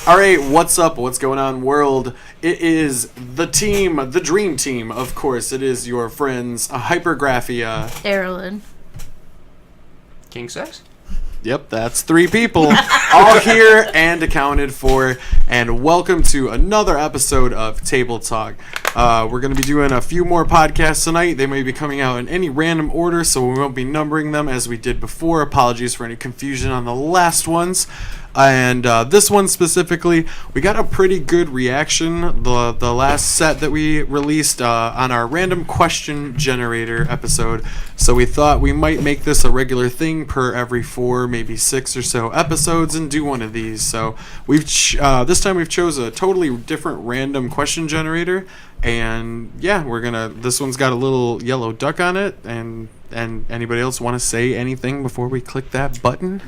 All right, what's up? What's going on, world? It is the team, the dream team, of course. It is your friends, Hypergraphia. Erlen. King Sex? Yep, that's 3 people, all here and accounted for. And welcome to another episode of Table Talk. We're going to be doing a few more podcasts tonight. They may be coming out in any random order, so we won't be numbering them as we did before. Apologies for any confusion on the last ones. And this one specifically, we got a pretty good reaction. The last set that we released on our random question generator episode. So we thought we might make this a regular thing per every 4, maybe 6 or so episodes and do one of these. So we've this time we've chose a totally different random question generator. And yeah, this one's got a little yellow duck on it. And anybody else want to say anything before we click that button?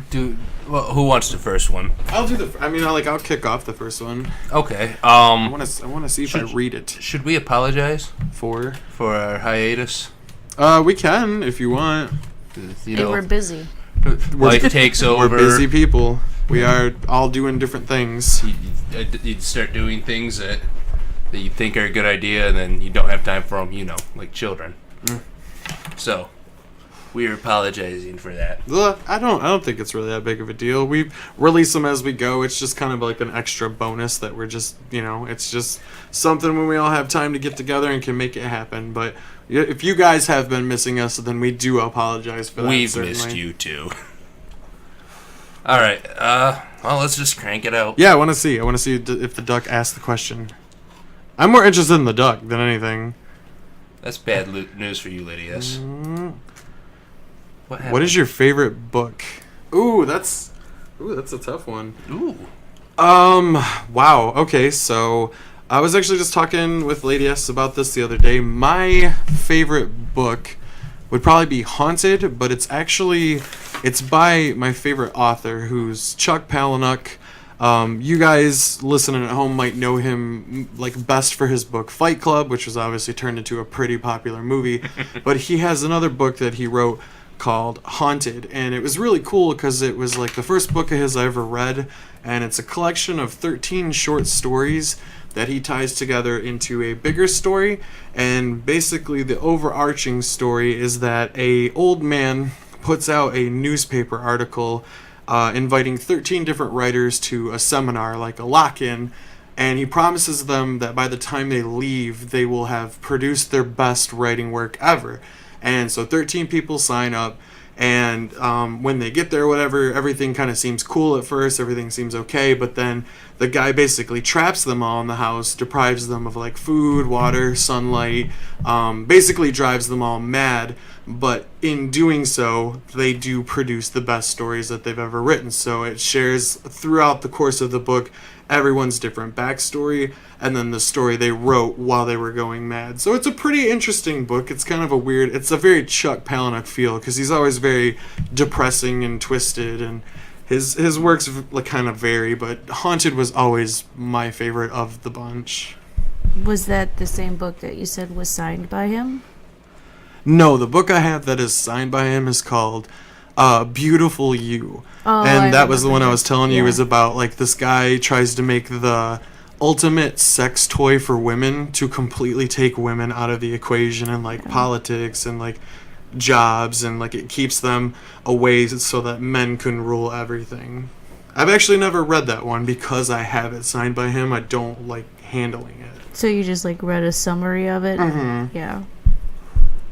Well, who wants the first one? I'll kick off the first one. Okay. I want to see if I read it. Should we apologize For our hiatus? we can if you want. We're busy. Life takes over. We're busy people. We are all doing different things. You start doing things that you think are a good idea, and then you don't have time for them. Like children. So. We are apologizing for that. I don't think it's really that big of a deal. We release them as we go. It's just kind of like an extra bonus that we're just, it's just something when we all have time to get together and can make it happen. But if you guys have been missing us, then we do apologize for that. We've missed you too. All right. Well, let's just crank it out. Yeah, I want to see if the duck asked the question. I'm more interested in the duck than anything. That's bad news for you, Lydias. What is your favorite book? Ooh, that's a tough one. Ooh. Wow. Okay, so I was actually just talking with Lady S about this the other day. My favorite book would probably be Haunted, but it's by my favorite author, who's Chuck Palahniuk. You guys listening at home might know him best for his book Fight Club, which was obviously turned into a pretty popular movie. But he has another book that he wrote called Haunted, and it was really cool because it was the first book of his I ever read, and it's a collection of 13 short stories that he ties together into a bigger story. And basically the overarching story is that a old man puts out a newspaper article inviting 13 different writers to a seminar, like a lock-in, and he promises them that by the time they leave, they will have produced their best writing work ever. And so 13 people sign up, and when they get there, whatever, everything kind of seems cool at first, everything seems okay, but then the guy basically traps them all in the house, deprives them of food, water, sunlight, basically drives them all mad, but in doing so, they do produce the best stories that they've ever written. So it shares throughout the course of the book everyone's different backstory, and then the story they wrote while they were going mad. So it's a pretty interesting book. It's kind of it's a very Chuck Palahniuk feel, because he's always very depressing and twisted, and his works kind of vary, but Haunted was always my favorite of the bunch. Was that the same book that you said was signed by him? No, the book I have that is signed by him is called Beautiful You. Oh, and that was the one I was telling you, yeah. is about this guy tries to make the ultimate sex toy for women to completely take women out of the equation and politics and jobs, and it keeps them away so that men can rule everything. I've actually never read that one because I have it signed by him. I don't like handling it. So you just read a summary of it? Mm-hmm. Yeah.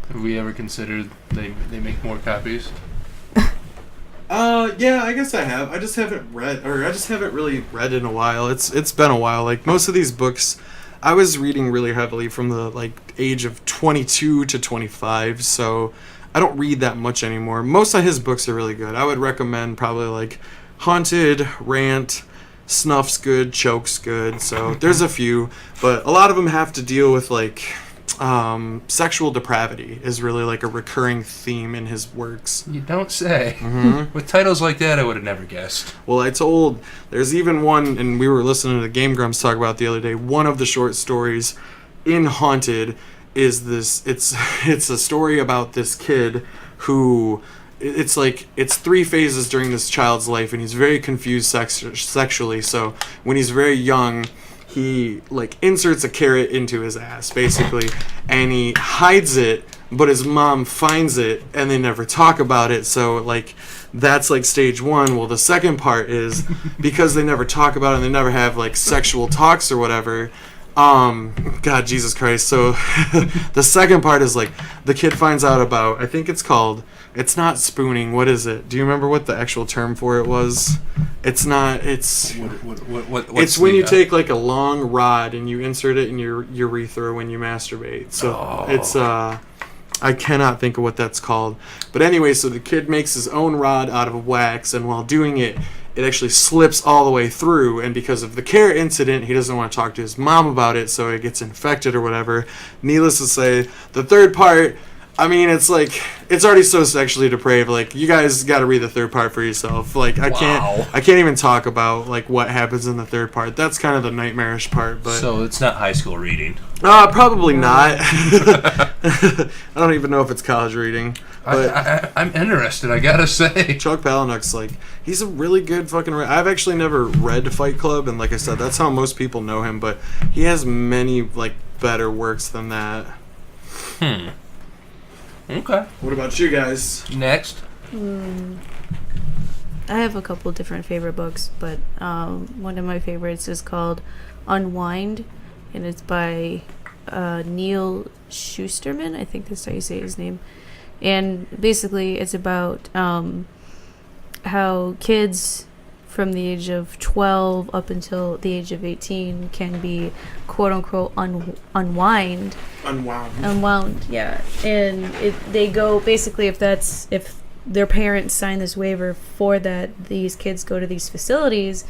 Have we ever considered they make more copies? Yeah, I guess I have. I just haven't really read in a while. It's been a while. Most of these books, I was reading really heavily from the age of 22 to 25, so I don't read that much anymore. Most of his books are really good. I would recommend probably Haunted, Rant, Snuff's good, Choke's good. So there's a few, but a lot of them have to deal with sexual depravity is really a recurring theme in his works. You don't say. Mm-hmm. With titles like that, I would have never guessed. Well, there's even one, and we were listening to the Game Grumps talk about the other day, one of the short stories in Haunted is this, it's a story about this kid who it's like it's 3 phases during this child's life, and he's very confused sexually. So when he's very young, he like inserts a carrot into his ass basically, and he hides it, but his mom finds it and they never talk about it. So like that's like stage 1. Well, the second part is because they never talk about it and they never have like sexual talks or whatever. God, Jesus Christ. So the second part is like the kid finds out about, I think it's not spooning. What is it? Do you remember what the actual term for it was? It's not, it's What's when you take like a long rod and you insert it in your urethra when you masturbate. So it's I cannot think of what that's called. But anyway, so the kid makes his own rod out of wax, and while doing it, it actually slips all the way through, and because of the carrot incident, he doesn't want to talk to his mom about it, so it gets infected or whatever. Needless to say, the third part, I mean, it's like, it's already so sexually depraved. Like, you guys got to read the third part for yourself. Like, I can't even talk about like what happens in the third part. That's kind of the nightmarish part. But so it's not high school reading. Probably not. I don't even know if it's college reading. But I'm interested, I gotta say. Chuck Palahniuk's like, he's a really good fucking I've actually never read Fight Club, and like I said, that's how most people know him, but he has many like better works than that. Okay. What about you guys? Next. I have a couple different favorite books, but one of my favorites is called Unwind, and it's by Neil Shusterman. I think that's how you say his name. And basically, it's about how kids from the age of 12 up until the age of 18 can be quote-unquote unwound, yeah. And they go, basically, if their parents sign this waiver for that, these kids go to these facilities,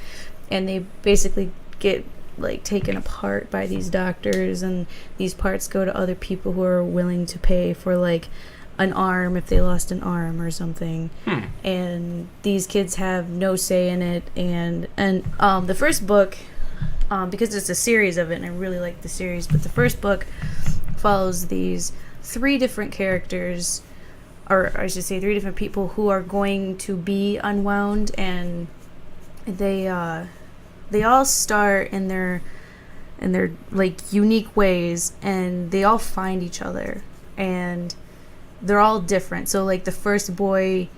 and they basically get like taken apart by these doctors, and these parts go to other people who are willing to pay for like an arm if they lost an arm or something. And these kids have no say in it. And the first book, because it's a series of it, and I really like the series, but the first book follows these 3 different characters, or I should say 3 different people who are going to be unwound, and they all start in their like unique ways, and they all find each other, and they're all different. So like the first boy,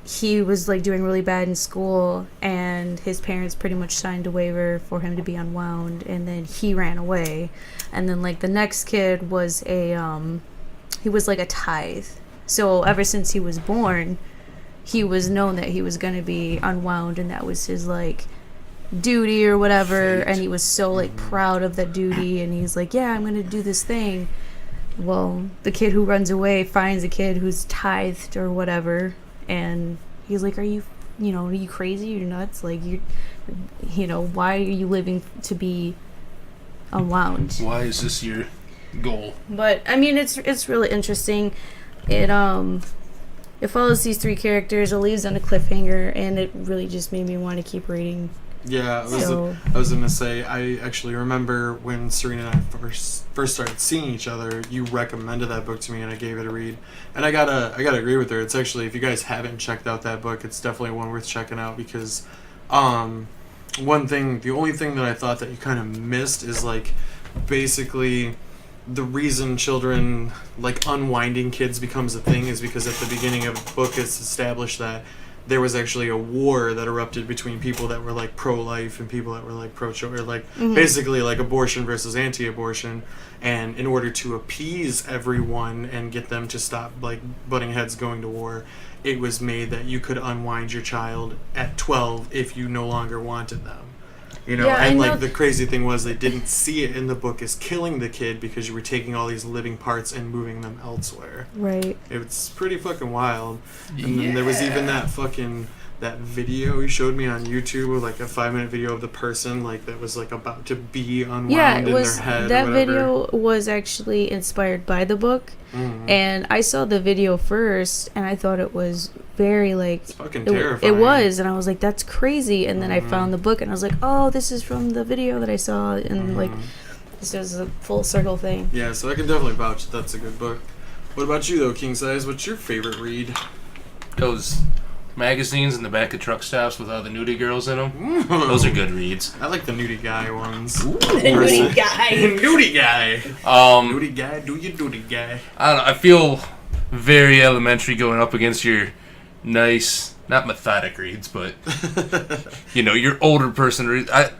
he was like doing really bad in school, and his parents pretty much signed a waiver for him to be unwound, and then he ran away. And then like the next kid was he was like a tithe. So ever since he was born, he was known that he was going to be unwound, and that was his like duty or whatever. And he was so like proud of that duty, and he's like, yeah, I'm going to do this thing. Well, the kid who runs away finds a kid who's tithed or whatever, and he's like, are you crazy? You're nuts? Like, why are you living to be unwound? Why is this your goal? But I mean, it's really interesting. It follows these 3 characters. It leaves on a cliffhanger, and it really just made me want to keep reading. Yeah, I was gonna say, I actually remember when Serena and I first started seeing each other, you recommended that book to me, and I gave it a read. And I gotta agree with her. It's actually, if you guys haven't checked out that book, it's definitely one worth checking out, because the only thing that I thought that you kind of missed is like basically the reason children, like unwinding kids becomes a thing, is because at the beginning of the book it's established that there was actually a war that erupted between people that were like pro-life and people that were like pro-choice, or like basically like abortion versus anti-abortion. And in order to appease everyone and get them to stop like butting heads going to war, it was made that you could unwind your child at 12 if you no longer wanted them. Yeah, and like the crazy thing was they didn't see it in the book as killing the kid, because you were taking all these living parts and moving them elsewhere. Right. It's pretty fucking wild. And then there was even that video you showed me on YouTube, of like a 5-minute video of the person like that was like about to be unwound in their head. That video was actually inspired by the book. And I saw the video first, and I thought it was very like, it's fucking terrifying. It was, and I was like, that's crazy. And then I found the book, and I was like, oh, this is from the video that I saw, and like this was a full circle thing. Yeah, so I can definitely vouch that that's a good book. What about you though, King Size? What's your favorite read? those magazines in the back of truck stops with all the nudie girls in them. Those are good reads. I like the nudie guy ones. Nudie guy. Nudie guy. Nudie guy, do you nudie guy? I don't know. I feel very elementary going up against your nice, not methodic reads, but your older person reads. I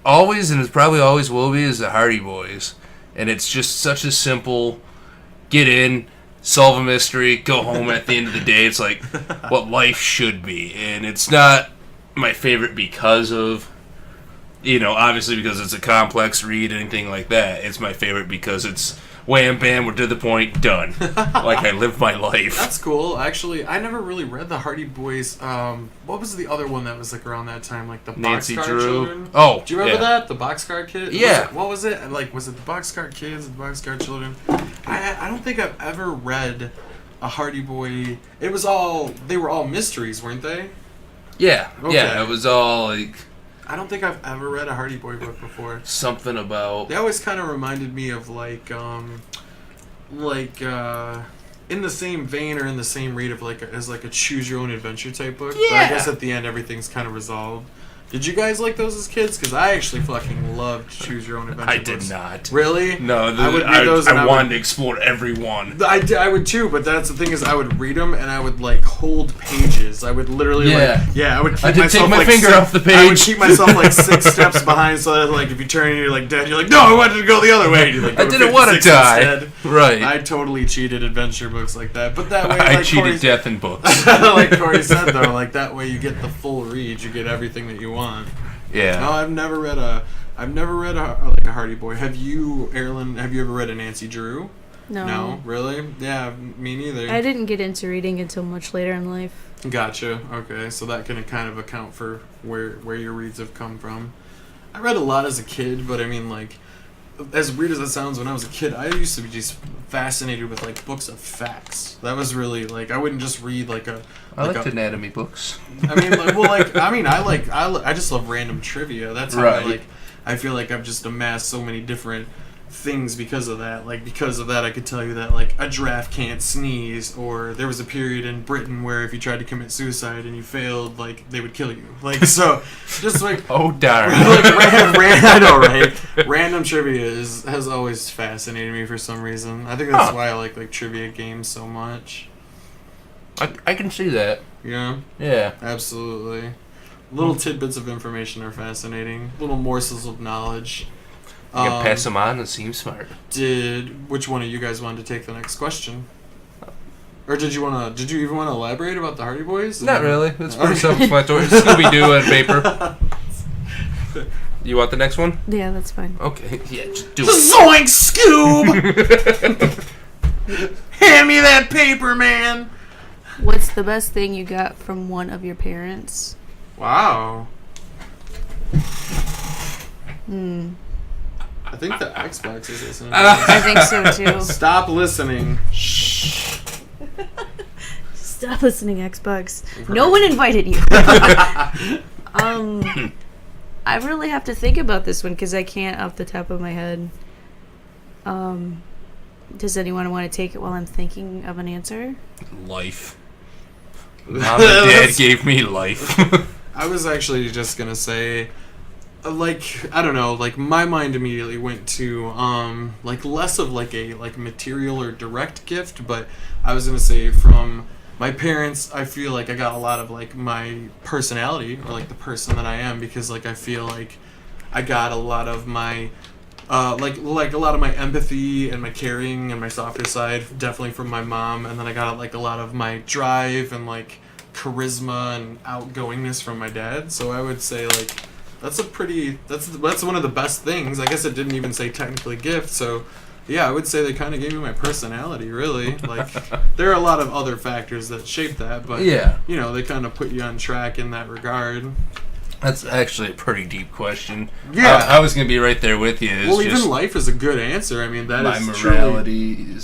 always, and it probably always will be, is the Hardy Boys, and it's just such a simple get in, solve a mystery, go home at the end of the day. It's like what life should be. And it's not my favorite because of, obviously because it's a complex read, anything like that. It's my favorite because it's wham, bam, we're to the point, done. Like I live my life. That's cool. Actually, I never really read the Hardy Boys. What was the other one that was like around that time? Like the Nancy Boxcar Drew. Children? Oh, do you remember that? The Boxcar Kids? Yeah. What was it? Like, was it the Boxcar Kids, the Boxcar Children? I don't think I've ever read a Hardy Boy. They were all mysteries, weren't they? Yeah. Okay. Yeah, it was all like... I don't think I've ever read a Hardy Boy book before. Something about... They always kind of reminded me of in the same vein or in the same read of as a choose your own adventure type book. Yeah. But I guess at the end everything's kind of resolved. Did you guys like those as kids? Because I actually fucking loved choose your own adventure I books. did not. Really? No, I would read those. I wanted to explore every one. I would too, but that's the thing is I would read them and I would hold pages. I would literally I would keep I did myself take my finger off the page. I would keep myself 6 steps behind so that if you turn and you're dead, you're no, I wanted to go the other way. I didn't want to die. Instead. Right. I totally cheated adventure books like that, but that way I cheated death in books. like Corey said though, that way you get the full read, you get everything that you want. Yeah. No, I've never read a Hardy Boy. Have you, Erilyn? Have you ever read a Nancy Drew? No. No, really? Yeah, me neither. I didn't get into reading until much later in life. Gotcha. Okay, so that can kind of account for where your reads have come from. I read a lot as a kid, but I mean, as weird as that sounds, when I was a kid, I used to be just fascinated with books of facts. That was really I wouldn't just read I liked anatomy books. I mean, I just love random trivia. That's how right. I feel like I've just amassed so many different things because of that. Because of that, I could tell you that a giraffe can't sneeze, or there was a period in Britain where if you tried to commit suicide and you failed, they would kill you. So just oh darn. I know, right? Random trivia has always fascinated me for some reason. I think that's why I like trivia games so much. I can see that. Yeah? Yeah. Absolutely. Little tidbits of information are fascinating. Little morsels of knowledge. You can pass them on and seem smart. Which one of you guys wanted to take the next question? Or did you even want to elaborate about the Hardy Boys? Not really. It's pretty self-explanatory. Scooby-Doo on paper. You want the next one? Yeah, that's fine. Okay. Yeah, just do it. Zoink, Scoob! Hand me that paper, man! What's the best thing you got from one of your parents? Wow. I think the Xbox is listening. I think so too. Stop listening. Stop listening, Xbox. No one invited you. I really have to think about this one because I can't off the top of my head. Does anyone want to take it while I'm thinking of an answer? Life. Mom and Dad gave me life. I was actually just gonna say, I don't know, my mind immediately went to less of a material or direct gift, but I was gonna say from my parents, I feel I got a lot of my personality or the person that I am, because I feel I got a lot of my a lot of my empathy and my caring and my softer side definitely from my mom, and then I got a lot of my drive and charisma and outgoingness from my dad. So I would say that's one of the best things. I guess it didn't even say technically gift, so yeah, I would say they kind of gave me my personality, really. There are a lot of other factors that shape that, but yeah, they kind of put you on track in that regard. That's actually a pretty deep question. Yeah. I was going to be right there with you. Well, even life is a good answer. I mean, that my is morality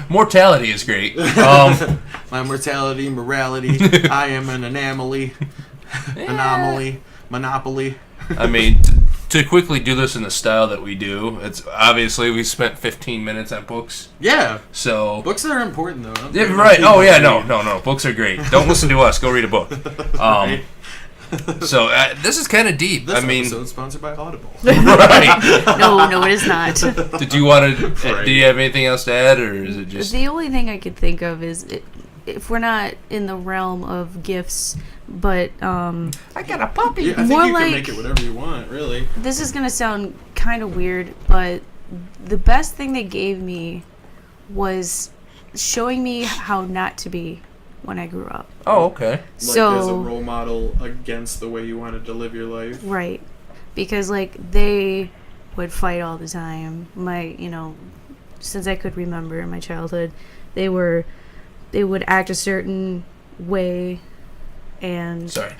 mortality is great. My mortality, morality, I am an anomaly. Anomaly. Monopoly. I mean, to quickly do this in the style that we do, it's obviously we spent 15 minutes on books. Yeah. So books are important, though. Yeah, right. Oh, yeah, no. Books are great. Don't listen to us. Go read a book. Right. So this is kind of deep. This I mean, episode's sponsored by Audible. right. No, it is not. Did you want to? Right. Do you have anything else to add, or is it just? The only thing I could think of is if we're not in the realm of gifts, but I got a puppy. Yeah, I think More you like- can make it whatever you want, really. this is gonna sound kind of weird, but the best thing they gave me was showing me how not to be when I grew up. Oh, okay. Like So as a role model against the way you wanted to live your life. right, because like they would fight all the time. Since I could remember in my childhood, they would act a certain way, and Sorry.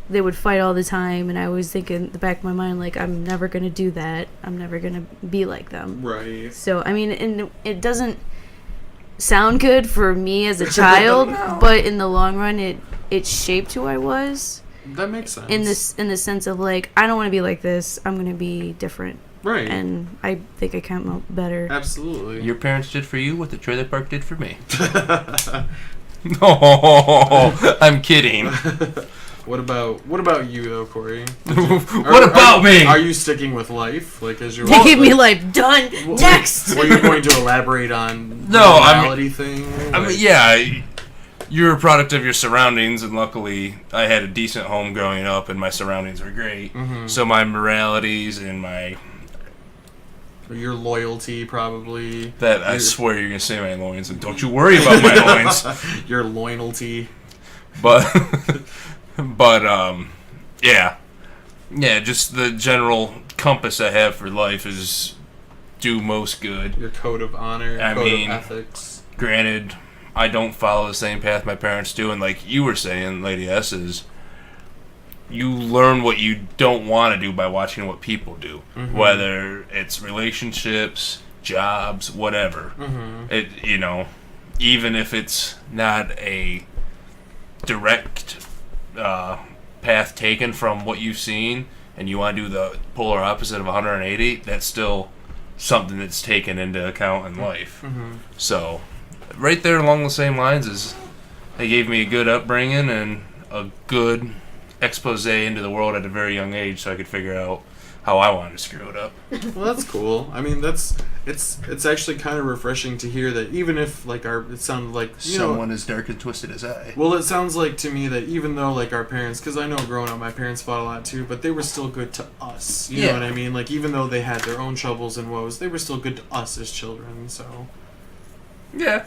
they would fight all the time, and I always think in the back of my mind, like, I'm never going to do that. I'm never going to be like them. Right. So, I mean, and it doesn't sound good for me as a child, but in the long run, it shaped who I was That makes sense. in the sense of, like, I don't want to be like this. I'm going to be different. Right. And I think I came out better. Absolutely. Your parents did for you what the trailer park did for me. No, I'm kidding. What about you though, Corey? What about me? Are you sticking with life? Like as your They gave me life. Done. Next. Were you going to elaborate on No, the I mean- morality thing? I mean, yeah, you're a product of your surroundings, and luckily, I had a decent home growing up, and my surroundings were great. Mm-hmm. So my moralities and my Your loyalty, probably. I swear you're gonna say my loins, and don't you worry about my loins. Your loyalty. But yeah, just the general compass I have for life is do most good. Your code of honor. I code mean- of ethics. Granted, I don't follow the same path my parents do, and like you were saying, Lady S, is you learn what you don't want to do by watching what people do, Mm-hmm. whether it's relationships, jobs, whatever. Mm-hmm. Even if it's not a direct path taken from what you've seen, and you want to do the polar opposite of 180, that's still something that's taken into account in life. Mm-hmm. So, right there along the same lines is they gave me a good upbringing and a good expose into the world at a very young age, so I could figure out how I wanted to screw it up. Well, that's cool. I mean, it's actually kind of refreshing to hear that even if like it sounded like Someone as dark and twisted as I. Well, it sounds like to me that even though like our parents, because I know growing up my parents fought a lot too, but they were still good to us. You know what I mean? Like even though they had their own troubles and woes, they were still good to us as children. So. Yeah.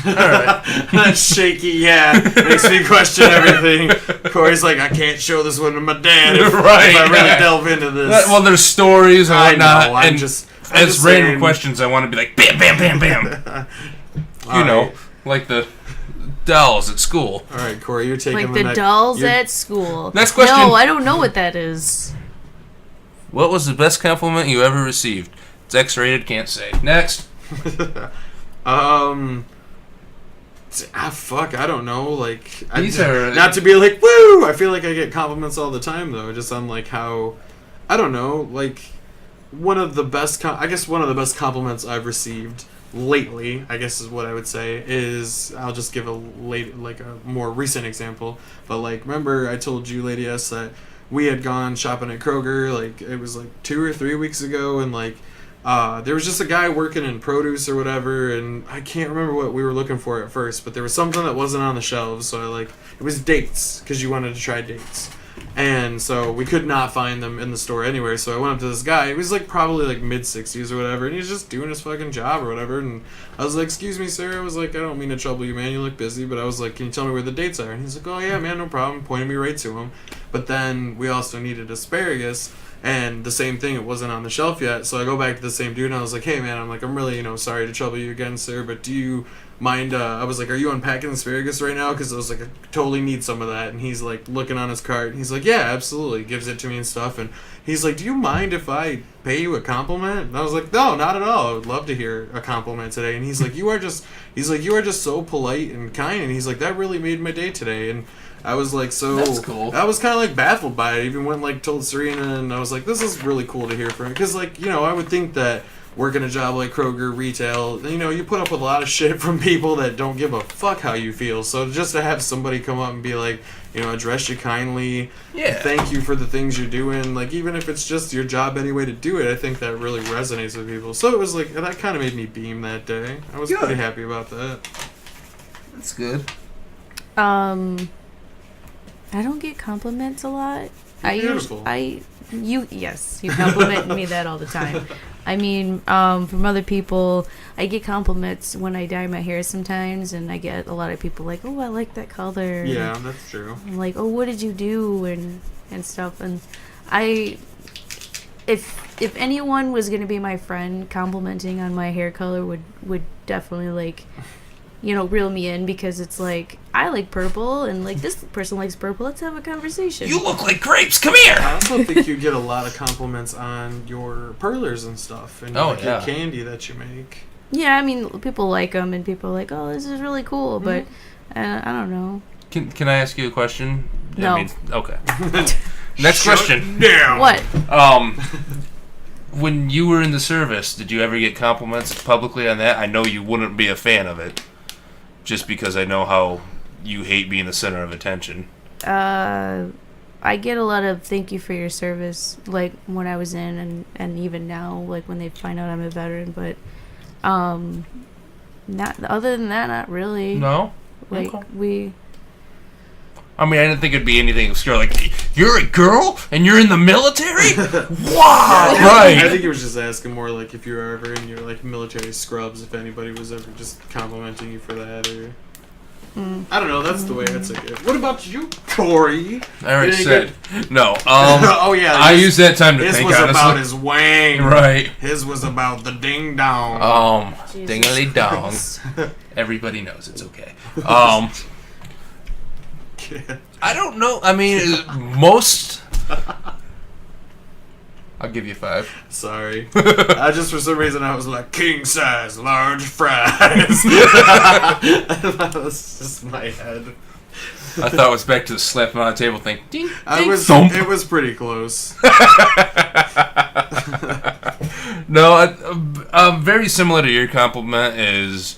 All right. That shaky, yeah, makes me question everything. Corey's like, I can't show this one to my dad if, Right, if I really yeah. delve into this. Well, there's stories and I whatnot, know. I'm and just as random saying. questions, I want to be like, bam, bam, bam, bam. All right. Like the dolls at school. All right, Corey, you're taking Like the next- dolls you're- at school. Next question. No, I don't know what that is. What was the best compliment you ever received? It's X-rated, can't say. Next. Fuck, I don't know. Like, These are- not to be like, woo. I feel like I get compliments all the time though, just on like how, I don't know, like one of the best compliments I've received lately, I guess is what I would say, is I'll just give a more recent example. But like, remember I told you, Lady S, that we had gone shopping at Kroger, like it was like 2 or 3 weeks ago, and like there was just a guy working in produce or whatever, and I can't remember what we were looking for at first, but there was something that wasn't on the shelves, so it was dates, because you wanted to try dates. And so we could not find them in the store anywhere, so I went up to this guy. He was like probably like mid-60s or whatever, and he was just doing his fucking job or whatever, and I was like, excuse me, sir. I was like, I don't mean to trouble you, man. You look busy, but I was like, can you tell me where the dates are? And he's like, oh yeah, man, no problem. Pointed me right to him. But then we also needed asparagus, and the same thing, it wasn't on the shelf yet, so I go back to the same dude, and I was like, hey man, I'm really, sorry to trouble you again, sir, but do you mind, I was like, are you unpacking asparagus right now? Because I was like, I totally need some of that. And he's like looking on his cart, and he's like, yeah, absolutely, gives it to me and stuff. And he's like, do you mind if I pay you a compliment? And I was like, no, not at all. I would love to hear a compliment today. And he's like, you are just so polite and kind. And he's like, that really made my day today. And I was like, so That's cool. I was kind of like baffled by it. I even went like told Serena, and I was like, this is really cool to hear from, because like, you know, I would think that working a job like Kroger retail, you know, you put up with a lot of shit from people that don't give a fuck how you feel. So just to have somebody come up and be like, you know, address you kindly, thank you for the things you're doing, like even if it's just your job anyway to do it, I think that really resonates with people. So it was like, that kind of made me beam that day. I was pretty happy about that. That's good. I don't get compliments a lot. Beautiful. Yes, you compliment me that all the time. I mean, from other people, I get compliments when I dye my hair sometimes, and I get a lot of people like, "Oh, I like that color." Yeah, that's true. I'm like, "Oh, what did you do?" and stuff. And if anyone was gonna be my friend, complimenting on my hair color would definitely like, you know, reel me in, because it's like, I like purple and like this person likes purple. Let's have a conversation. You look like grapes. Come here. I also think you get a lot of compliments on your perlers and stuff, and your candy that you make. Yeah, I mean, people like them, and people are like, "Oh, this is really cool," but I don't know. Can I ask you a question? No. Okay. Next question. Down. What? When you were in the service, did you ever get compliments publicly on that? I know you wouldn't be a fan of it, just because I know how you hate being the center of attention. I get a lot of thank you for your service, like when I was in, and even now, like when they find out I'm a veteran. But not other than that, not really. No. Like okay. I mean, I didn't think it'd be anything obscure. Like, you're a girl and you're in the military? Wow! Right. I think he was just asking more like if you were ever in your like military scrubs, if anybody was ever just complimenting you for that, or I don't know. That's the way I took it. What about you, Corey? I already said no. Oh yeah. I used that time to think. His was honestly. about his wang. Right. His was about the ding dong. Dingly dong. Everybody knows it's okay. I don't know. I mean, most. I'll give you 5. Sorry. I just, for some reason, I was like, king size, large fries. That was just my head. I thought it was back to the slapping on the table thing. Ding, ding, it was pretty close. No, very similar to your compliment is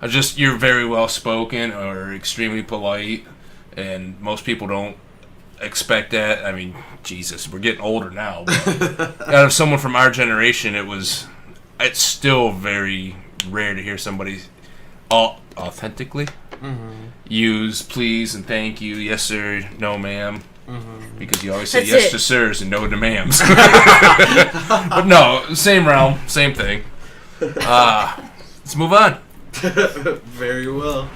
just you're very well spoken or extremely polite, and most people don't expect that. I mean, Jesus, we're getting older now, but out of someone from our generation, it's still very rare to hear somebody authentically use please and thank you, yes sir, no ma'am, because you always say yes to sirs and no to ma'ams. But no, same realm, same thing. Let's move on. Very well.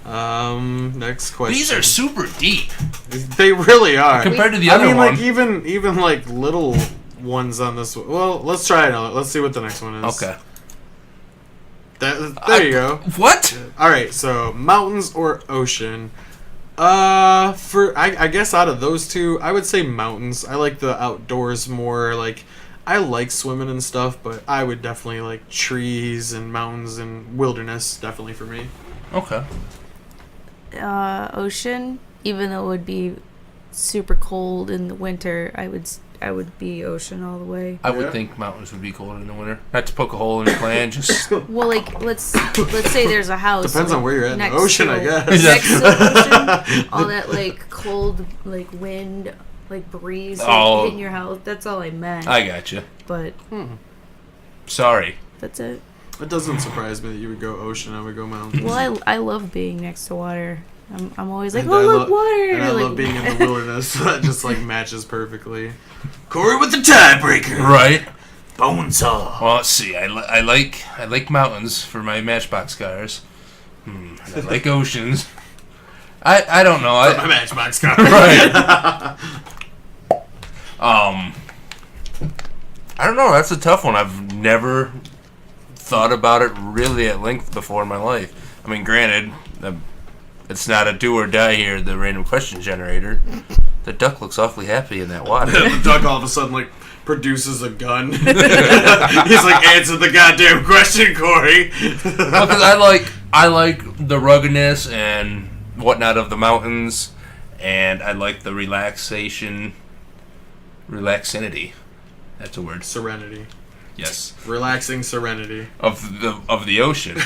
Next question. These are super deep. They really are. Compared to the other one. Like even like little ones on this one. Well, let's try another. Let's see what the next one is. Okay. There you go. What? All right. So mountains or ocean? I guess out of those two, I would say mountains. I like the outdoors more. Like I like swimming and stuff, but I would definitely like trees and mountains and wilderness. Definitely for me. Okay. Ocean, even though it would be super cold in the winter, I would be ocean all the way. I would think mountains would be colder in the winter. Not to poke a hole in your plan, just well, like let's say there's a house. Depends on where you're at in the ocean, I guess. Next to the ocean, all that like cold, like wind, like breeze hitting your house. That's all I meant. I got you. But sorry. That's it. It doesn't surprise me that you would go ocean. I would go mountains. Well, I love being next to water. I'm always like, look, water. And I love being in the wilderness. That just like matches perfectly. Corey with the tiebreaker. Right. Bonesaw. Well, let's see. I like mountains for my Matchbox cars. And I like oceans. I don't know. For my Matchbox cars. Right. I don't know. That's a tough one. I've never thought about it really at length before in my life. I mean, granted, it's not a do or die here, the random question generator. The duck looks awfully happy in that water. The duck all of a sudden like produces a gun. He's like, answer the goddamn question, Corey. Because I like the ruggedness and whatnot of the mountains, and I like the relaxinity. That's a word. Serenity. Yes. Relaxing serenity. Of the ocean.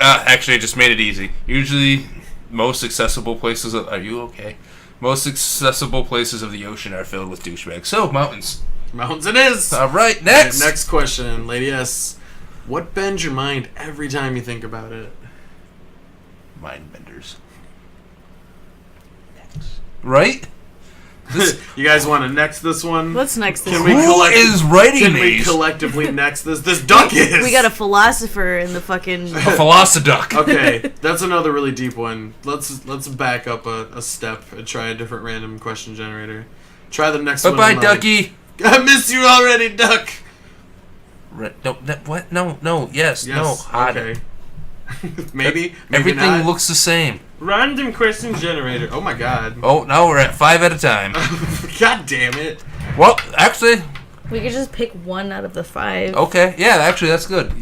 Actually, I just made it easy. Usually, most accessible places. Are you okay? Most accessible places of the ocean are filled with douchebags. So, mountains. Mountains it is! All right, next! Next question, Lady S. What bends your mind every time you think about it? Mind benders. Next. Right? You guys want to next this one? What's next? This Can one? we Who is writing Can we these? collectively next this? This duck is! We got a philosopher in the fucking. A philosopher. Okay, that's another really deep one. Let's back up a step and try a different random question generator. Try the next one. Bye-bye, in mind. ducky. I miss you already, duck! What? No. Yes. No. Harder. Okay. maybe Everything not. looks the same. Random question generator. Oh my god. Oh, now we're at 5 at a time. God damn it. Well, actually, We could just pick one out of the 5. okay. Yeah, actually, that's good.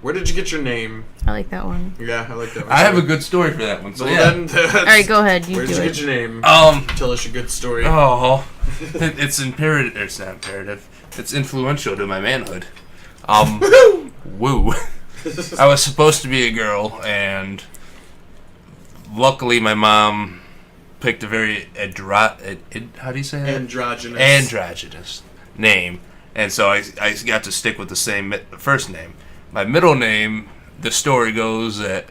Where did you get your name? I like that one. Yeah, I like that one. I have a good story for that one. So, yeah. All right, go ahead. You Where do did you it. get your name? Tell us your good story. Oh, it's imperative. It's not imperative. It's influential to my manhood. Woo. I was supposed to be a girl, and luckily my mom picked a very how do you say that? Androgynous name, and so I got to stick with the same first name. My middle name, the story goes that,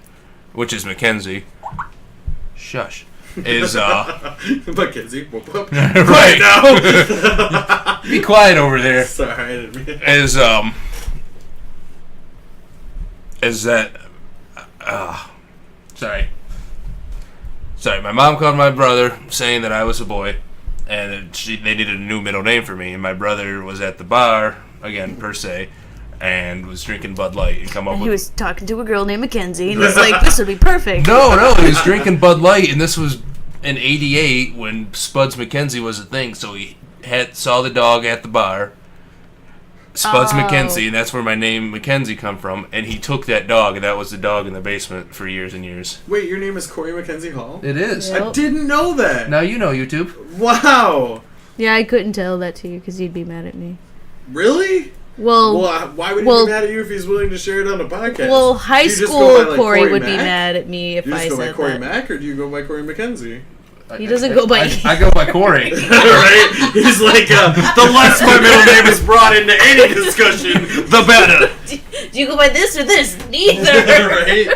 which is Mackenzie. Shush. Is Mackenzie. Whoop, whoop. right now. Be quiet over there. Sorry, I didn't mean it. Is that sorry, my mom called my brother saying that I was a boy, and they needed a new middle name for me, and my brother was at the bar again per se, and was drinking Bud Light and come up And with he was talking to a girl named Mackenzie, and he's like, "This would be perfect." no, he was drinking Bud Light, and this was in '88 when Spuds McKenzie was a thing, so he saw the dog at the bar. Spuds Oh. McKenzie, and that's where my name Mackenzie come from, and he took that dog, and that was the dog in the basement for years and years. Wait, your name is Corey Mackenzie Hall? It is. Yep. I didn't know that. Now you know YouTube. Wow. Yeah, I couldn't tell that to you because you'd be mad at me. Really? Well, Well, why would he well- be mad at you if he's willing to share it on a podcast? high Do you just go school by, like, Corey would be Mack? mad at me if Do you I just go by said Corey that. Mack, or do you go by Corey Mackenzie? He doesn't go by. I go by Corey. Right? He's like, the less my middle name is brought into any discussion, the better. Do you go by this or this? Neither. Right?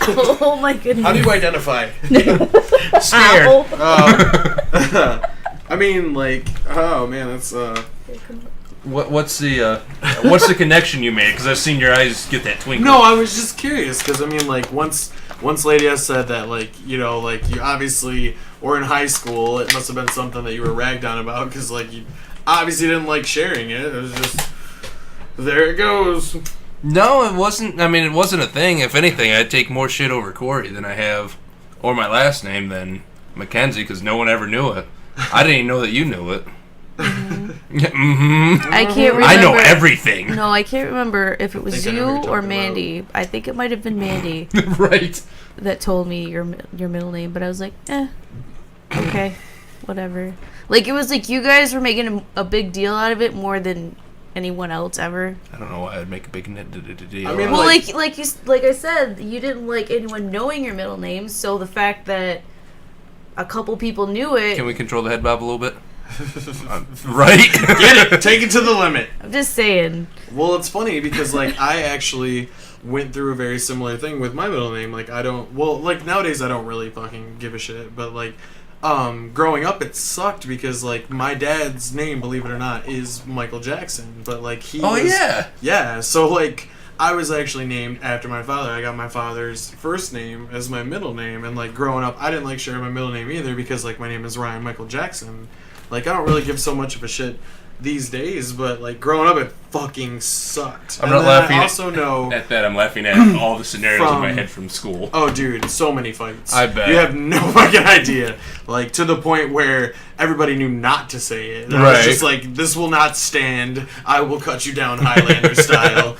Oh my goodness. How do you identify? Scared. Ow. I mean, like, oh man, that's What's the connection you made? Because I've seen your eyes get that twinkle. No, I was just curious because I mean, like, once Lady S said that, like, you know, like, you obviously were in high school, it must have been something that you were ragged on about because, like, you obviously didn't like sharing it. It was just, there it goes. No, it wasn't. I mean, it wasn't a thing. If anything, I'd take more shit over Corey than I have, or my last name than Mackenzie, because no one ever knew it. I didn't even know that you knew it. Mm-hmm. I can't remember. I know everything. No, I can't remember if it I was think I know you who you're or talking Mandy. I think it might have been Mandy Right. that told me your middle name, but I was like, okay, whatever. Like, it was like you guys were making a big deal out of it more than anyone else ever. I don't know why I'd make a big deal. I mean, Well, like- like I said, you didn't like anyone knowing your middle name, so the fact that a couple people knew it, Can we control the head bob a little bit? Right? Get it, take it to the limit. I'm just saying. Well, it's funny because, like, I actually went through a very similar thing with my middle name. Like, I don't, well, like, nowadays I don't really fucking give a shit, but, like, growing up it sucked because, like, my dad's name, believe it or not, is Michael Jackson, but, like, he Oh, was, yeah. Yeah, so, like, I was actually named after my father. I got my father's first name as my middle name, and, like, growing up, I didn't like sharing my middle name either because, like, my name is Ryan Michael Jackson. Like, I don't really give so much of a shit these days, but like growing up, it fucking sucked. I'm and not then laughing I also know. at that. I'm laughing at all the scenarios in my head from school. Oh, dude, so many fights. I bet. You have no fucking idea. Like, to the point where everybody knew not to say it. I Right. was just like, this will not stand. I will cut you down Highlander style.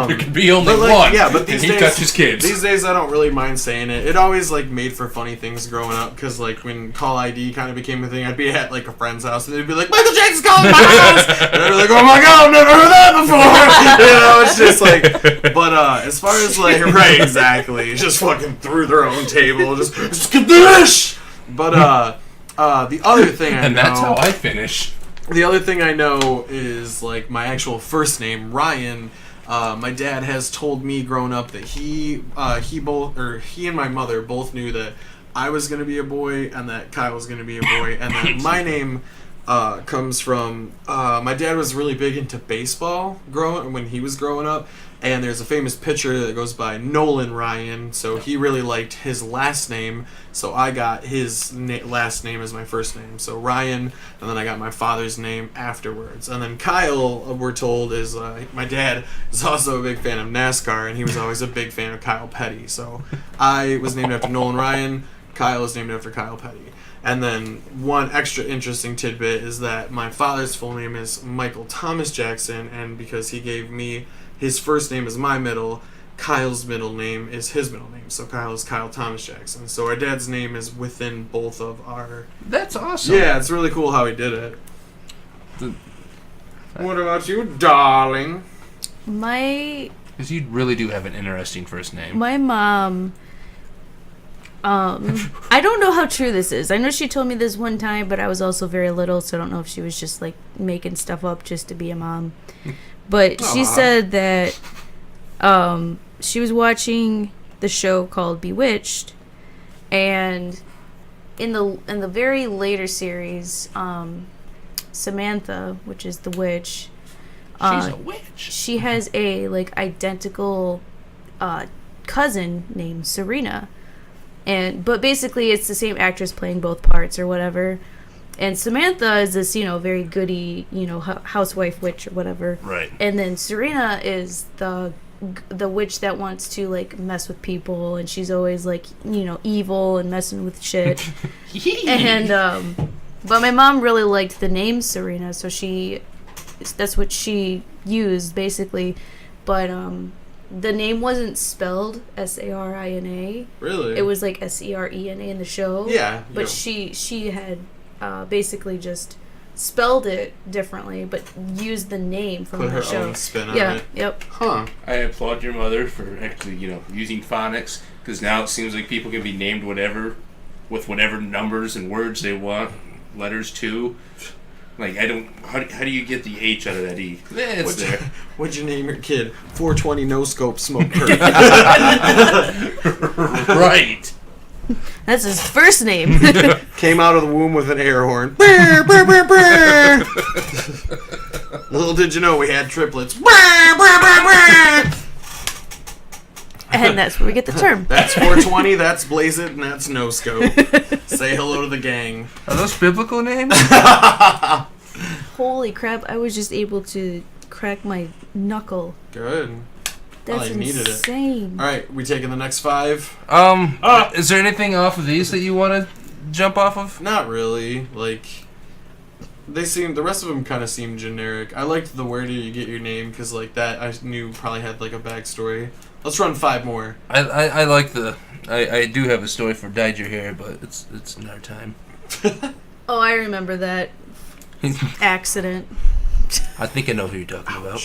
There could be only but, like, one. yeah, but these and he days, touches kids. These days, I don't really mind saying it. It always, like, made for funny things growing up, because, like, when Call ID kind of became a thing, I'd be at, like, a friend's house, and they'd be like, Michael Jackson's calling my house! And I'd be like, oh my god, I've never heard that before! You know, it's just like, but, as far as, like, right, exactly, just fucking through their own table, just get this! But, the other thing I know... And that's how I finish. The other thing I know is, like, my actual first name, Ryan. My dad has told me growing up that he and my mother both knew that I was going to be a boy and that Kyle was going to be a boy, and that my name comes from my dad was really big into baseball when he was growing up, and there's a famous pitcher that goes by Nolan Ryan, so he really liked his last name, so I got his last name as my first name, so Ryan, and then I got my father's name afterwards. And then Kyle, we're told, is my dad is also a big fan of NASCAR, and he was always a big fan of Kyle Petty, so I was named after Nolan Ryan, Kyle is named after Kyle Petty. And then one extra interesting tidbit is that my father's full name is Michael Thomas Jackson, and because he gave me his first name as my middle, Kyle's middle name is his middle name. So Kyle is Kyle Thomas Jackson. So our dad's name is within both of our... That's awesome. Yeah, it's really cool how he did it. What about you, darling? Because you really do have an interesting first name. My mom... I don't know how true this is. I know she told me this one time, but I was also very little, so I don't know if she was just, like, making stuff up just to be a mom. But she said that she was watching the show called Bewitched, and in the very later series, Samantha, which is the witch, she's a witch. she has a like identical cousin named Serena, but basically it's the same actress playing both parts or whatever. And Samantha is this, very goody, housewife witch or whatever. Right. And then Serena is the witch that wants to, like, mess with people, and she's always, like, evil and messing with shit. And, but my mom really liked the name Serena, so that's what she used, basically. But, the name wasn't spelled Sarina. Really? It was, like, Serena in the show. Yeah. But she had... basically just spelled it differently, but used the name from Put the her show. own spin on Yeah, it. yep. Huh. I applaud your mother for actually, using phonics, because now it seems like people can be named whatever, with whatever numbers and words they want, letters too. Like, I don't... How do you get the H out of that E? It's there. What'd you name your kid? 420 no scope smoker. Right. That's his first name. Came out of the womb with an air horn. Brr, brr, brr, brr. Little did you know we had triplets. Brr, brr, brr, brr. And that's where we get the term. That's 420, that's Blaze It, and that's No Scope. Say hello to the gang. Are those biblical names? Holy crap, I was just able to crack my knuckle. Good. That's I needed it. insane. Alright, we taking the next 5? Is there anything off of these that you want to jump off of? Not really. Like, the rest of them kind of seem generic. I liked the where do you get your name, because, like, that I knew probably had, like, a backstory. Let's run 5 more. I like I do have a story for dyed your hair, but it's another time. Oh, I remember that accident. I think I know who you're talking about.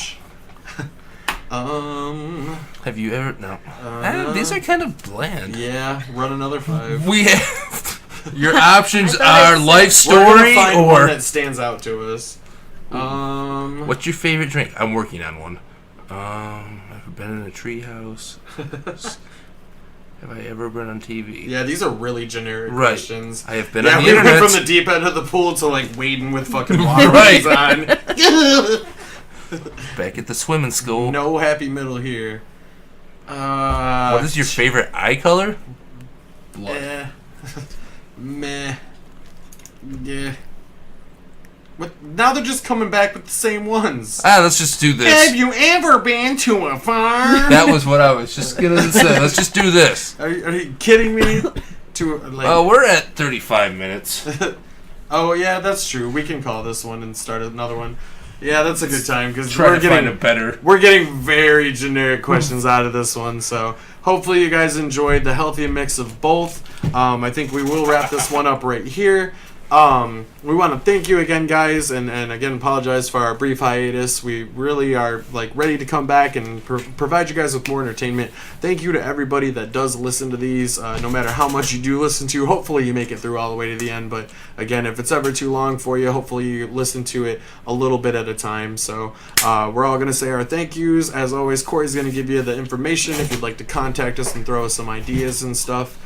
Have you ever? No. These are kind of bland. Yeah, run another 5. We have your options I are thought life We're story gonna find one or that stands out to us. what's your favorite drink? I'm working on one. I've been in a treehouse. Have I ever been on TV? Yeah, these are really generic Right. questions. I have been Yeah, on the we internet. went from the deep end of the pool to like wading with fucking water Right. on. Back at the swimming school. No happy middle here. What is your favorite eye color? Blood. Meh. Yeah. What? Now they're just coming back with the same ones. Let's just do this. Have you ever been to a farm? That was what I was just gonna say. Let's just do this. Are you kidding me? We're at 35 minutes. Oh yeah, that's true. We can call this one and start another one. Yeah, that's a good time because Try to find a better. We're getting very generic questions out of this one, so hopefully you guys enjoyed the healthy mix of both. I think we will wrap this one up right here. We want to thank you again, guys, and again apologize for our brief hiatus. We really are ready to come back and provide you guys with more entertainment. Thank you to everybody that does listen to these, no matter how much you do listen to. Hopefully you make it through all the way to the end, but again, if it's ever too long for you, hopefully you listen to it a little bit at a time. So we're all going to say our thank yous. As always, Corey's going to give you the information if you'd like to contact us and throw us some ideas and stuff.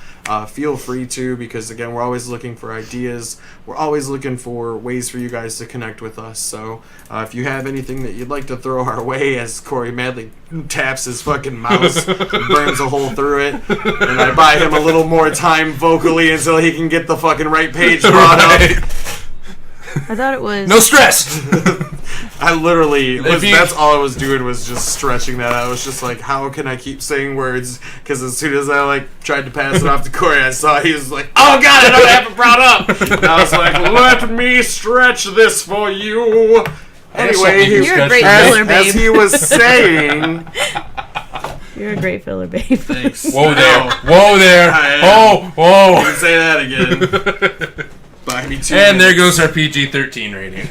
Feel free to, because again, we're always looking for ideas. We're always looking for ways for you guys to connect with us. So if you have anything that you'd like to throw our way, as Corey madly taps his fucking mouse and burns a hole through it, and I buy him a little more time vocally until he can get the fucking right page brought up. I thought it was... No stress! I literally, that's all I was doing was just stretching that out. I was just like, how can I keep saying words? Because as soon as I tried to pass it off to Corey, I saw he was like, oh god, I don't have it brought up. And I was like, let me stretch this for you. Anyway, you're a great filler, babe. As he was saying... You're a great filler, babe. Thanks. Whoa there. Whoa there. Whoa. Didn't say that again. Buy me 2 And there minutes. goes our PG-13 rating.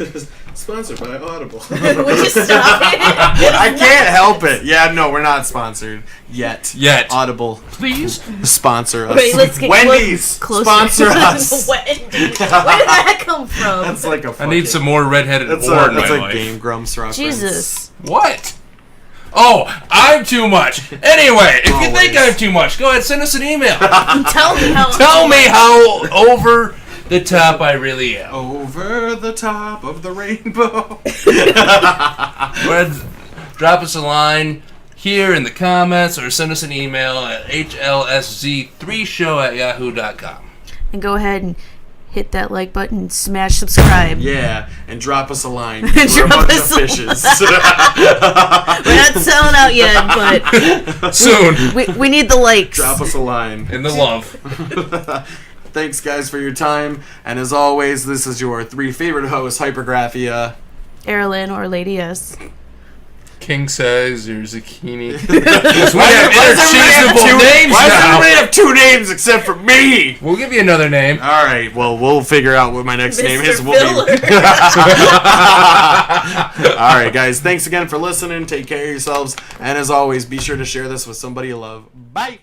Sponsored by Audible. Would you stop it? I can't help it. Yeah, no, we're not sponsored yet. Audible, please sponsor us. Wait, let's get Wendy's, closer. sponsor us. Wendy's. Where did that come from? That's like a. I need some more redheaded That's whore in my a life. Game Grumps reference. Jesus. What? Oh, I'm too much. Anyway, if you think Always. I'm too much, go ahead, send us an email. Tell me how over the top I really am. Over the top of the rainbow. Drop us a line here in the comments or send us an email at hlsz3show@yahoo.com. And go ahead and hit that like button and smash subscribe. Yeah, and drop us a line. We're a Drop bunch of us a fishes. We're not selling out yet, but soon. we need the likes. Drop us a line. And the love. Thanks, guys, for your time. And as always, this is your 3 favorite hosts, Hypergraphia, Erilyn or Lady S. King size or zucchini. Why does everybody have 2 names except for me? We'll give you another name. All right. Well, we'll figure out what my next name is. Mr. We'll Filler. be... All right, guys. Thanks again for listening. Take care of yourselves. And as always, be sure to share this with somebody you love. Bye.